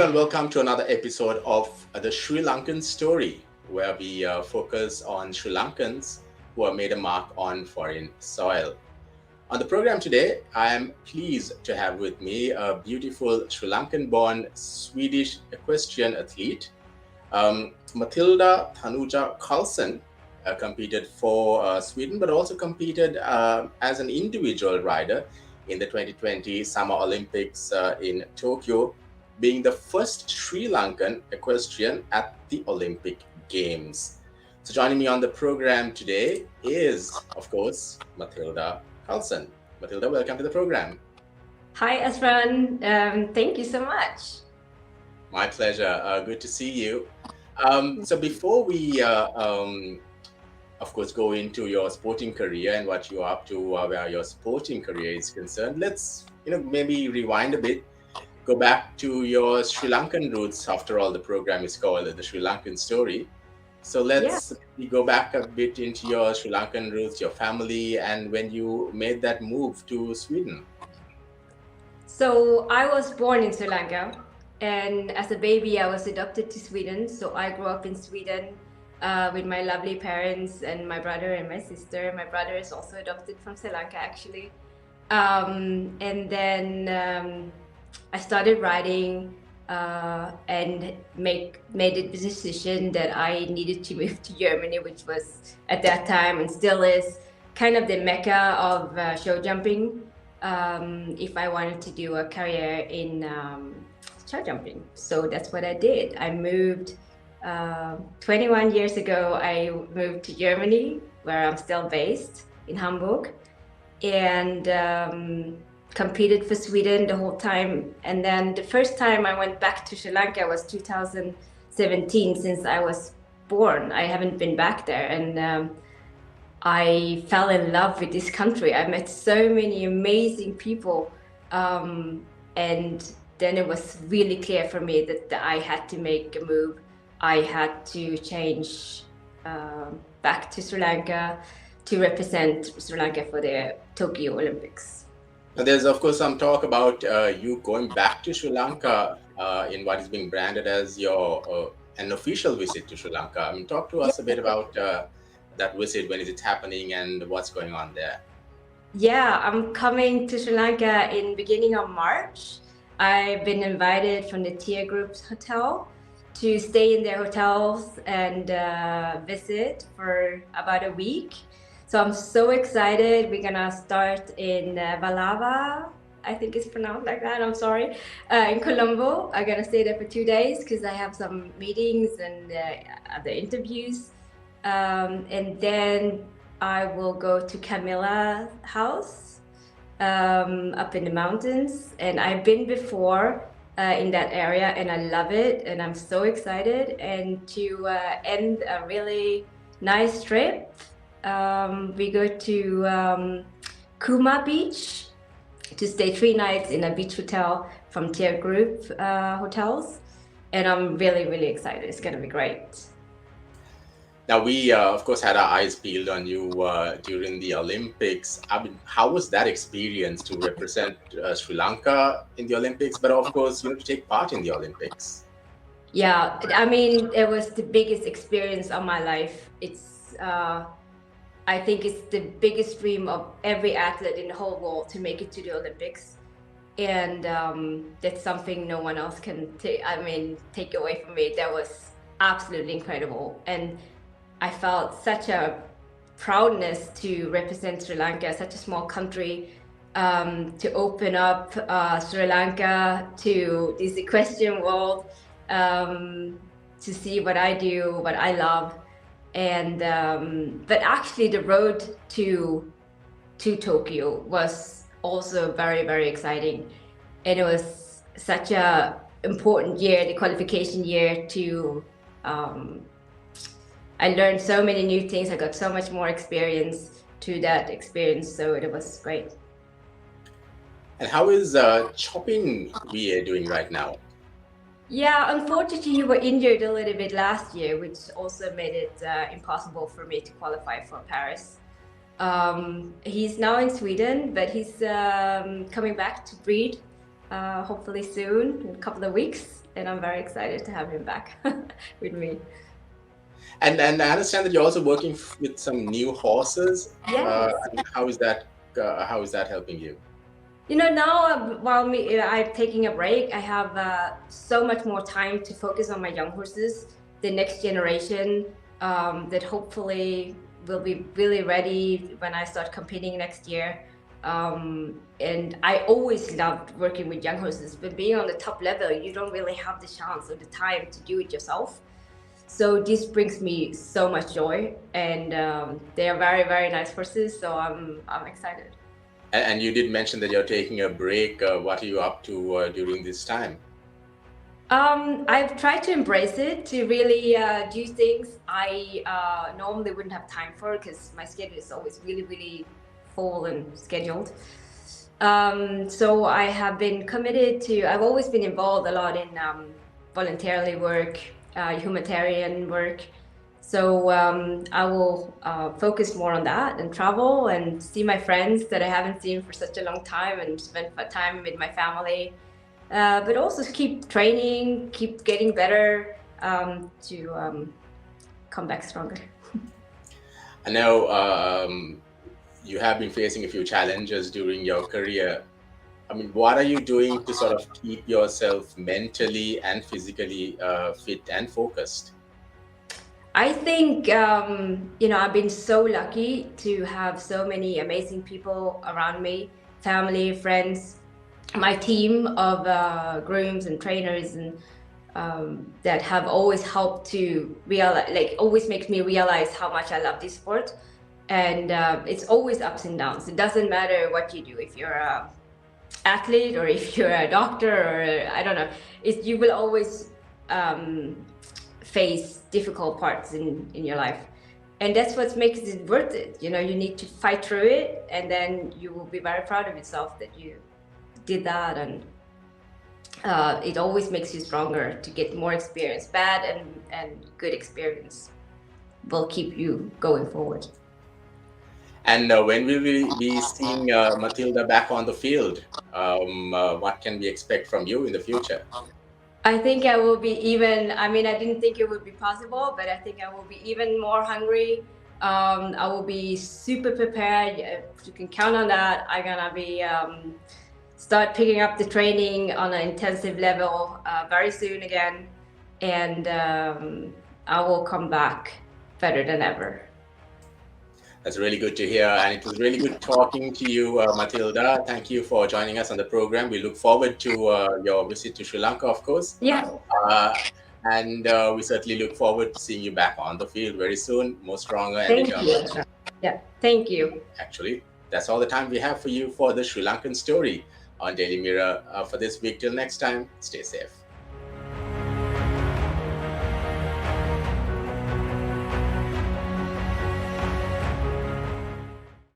and welcome to another episode of the Sri Lankan Story, where we focus on Sri Lankans who have made a mark on foreign soil. On the program today, I am pleased to have with me a beautiful Sri Lankan-born Swedish equestrian athlete, Mathilda Karlsson. Competed for Sweden, but also competed as an individual rider in the 2020 Summer Olympics in Tokyo, being the first Sri Lankan equestrian at the Olympic Games. So joining me on the program today is, of course, Mathilda Karlsson. Mathilda, welcome to the program. Hi, Easwaran. Thank you so much. My pleasure. Good to see you. So before we of course, go into your sporting career and what you're up to, where your sporting career is concerned, let's maybe rewind a bit, go back to your Sri Lankan roots. After all, the program is called the Sri Lankan Story. So let's go back a bit into your Sri Lankan roots, your family, and when you made that move to Sweden. So I was born in Sri Lanka, and as a baby, I was adopted to Sweden. So I grew up in Sweden with my lovely parents and my brother and my sister. My brother is also adopted from Sri Lanka, actually. And then I started riding and made the decision that I needed to move to Germany, which was at that time and still is kind of the mecca of show jumping. If I wanted to do a career in show jumping. So that's what I did. I moved 21 years ago. I moved to Germany, where I'm still based in Hamburg, and competed for Sweden the whole time. And then the first time I went back to Sri Lanka was 2017. Since I was born, I haven't been back there, and I fell in love with this country. I met so many amazing people, and then it was really clear for me that I had to make a move. I had to change back to Sri Lanka to represent Sri Lanka for the Tokyo Olympics. Now, there's, of course, some talk about you going back to Sri Lanka in what is being branded as your an official visit to Sri Lanka. I mean, talk to us a bit about that visit, when is it happening and what's going on there? Yeah, I'm coming to Sri Lanka in beginning of March. I've been invited from the Tier Group's hotel to stay in their hotels and visit for about a week. So I'm so excited. We're gonna start in Valava, I think it's pronounced like that, I'm sorry, in Colombo. I'm gonna stay there for 2 days because I have some meetings and other interviews. And then I will go to Camilla's house up in the mountains. And I've been before in that area, and I love it, and I'm so excited. And to end a really nice trip, we go to Kuma Beach to stay 3 nights in a beach hotel from Tier Group hotels, and I'm really, really excited. It's gonna be great. Now, we, of course, had our eyes peeled on you during the Olympics. I mean, how was that experience to represent Sri Lanka in the Olympics, but of course, to take part in the Olympics? Yeah, I mean, it was the biggest experience of my life. It's, I think it's the biggest dream of every athlete in the whole world to make it to the Olympics. And that's something no one else can take away from me. That was absolutely incredible. And I felt such a proudness to represent Sri Lanka, such a small country, to open up Sri Lanka to this equestrian world, to see what I do, what I love. And but actually the road to Tokyo was also very, very exciting. And it was such a important year, the qualification year to I learned so many new things. I got so much more experience to that experience, so it was great. And how is chopping VA doing right now? Yeah, unfortunately, he was injured a little bit last year, which also made it impossible for me to qualify for Paris. He's now in Sweden, but he's coming back to breed hopefully soon, in a couple of weeks. And I'm very excited to have him back with me. And I understand that you're also working with some new horses. Yes. And how is that? How is that helping you? Now while I'm taking a break, I have so much more time to focus on my young horses, the next generation that hopefully will be really ready when I start competing next year. And I always loved working with young horses, but being on the top level, you don't really have the chance or the time to do it yourself. So this brings me so much joy, and they are very, very nice horses. So I'm excited. And you did mention that you're taking a break. What are you up to during this time? I've tried to embrace it to really do things I normally wouldn't have time for because my schedule is always really, really full and scheduled. So I have been committed to, I've always been involved a lot in voluntarily work, humanitarian work. So I will focus more on that and travel and see my friends that I haven't seen for such a long time and spend time with my family. But also keep training, keep getting better to come back stronger. I know you have been facing a few challenges during your career. I mean, what are you doing to sort of keep yourself mentally and physically fit and focused? I think, I've been so lucky to have so many amazing people around me, family, friends, my team of grooms and trainers, and that have always helped to realize, like, always makes me realize how much I love this sport. And it's always ups and downs. It doesn't matter what you do, if you're a athlete or if you're a doctor or I don't know, you will always face difficult parts in your life, and that's what makes it worth it. You need to fight through it, and then you will be very proud of yourself that you did that. And it always makes you stronger to get more experience. Bad and good experience will keep you going forward. And when will we be seeing Mathilda back on the field? What can we expect from you in the future? I think I will be even, I mean, I didn't think it would be possible, but I think I will be even more hungry. I will be super prepared. You can count on that. I'm gonna be start picking up the training on an intensive level very soon again, and I will come back better than ever. That's really good to hear. And it was really good talking to you, Mathilda. Thank you for joining us on the program. We look forward to your visit to Sri Lanka, of course. Yeah. Uh, and we certainly look forward to seeing you back on the field very soon, more stronger and Thank determined. you. Yeah. Thank you. Actually, that's all the time we have for you for the Sri Lankan story on Daily Mirror for this week. Till next time, stay safe.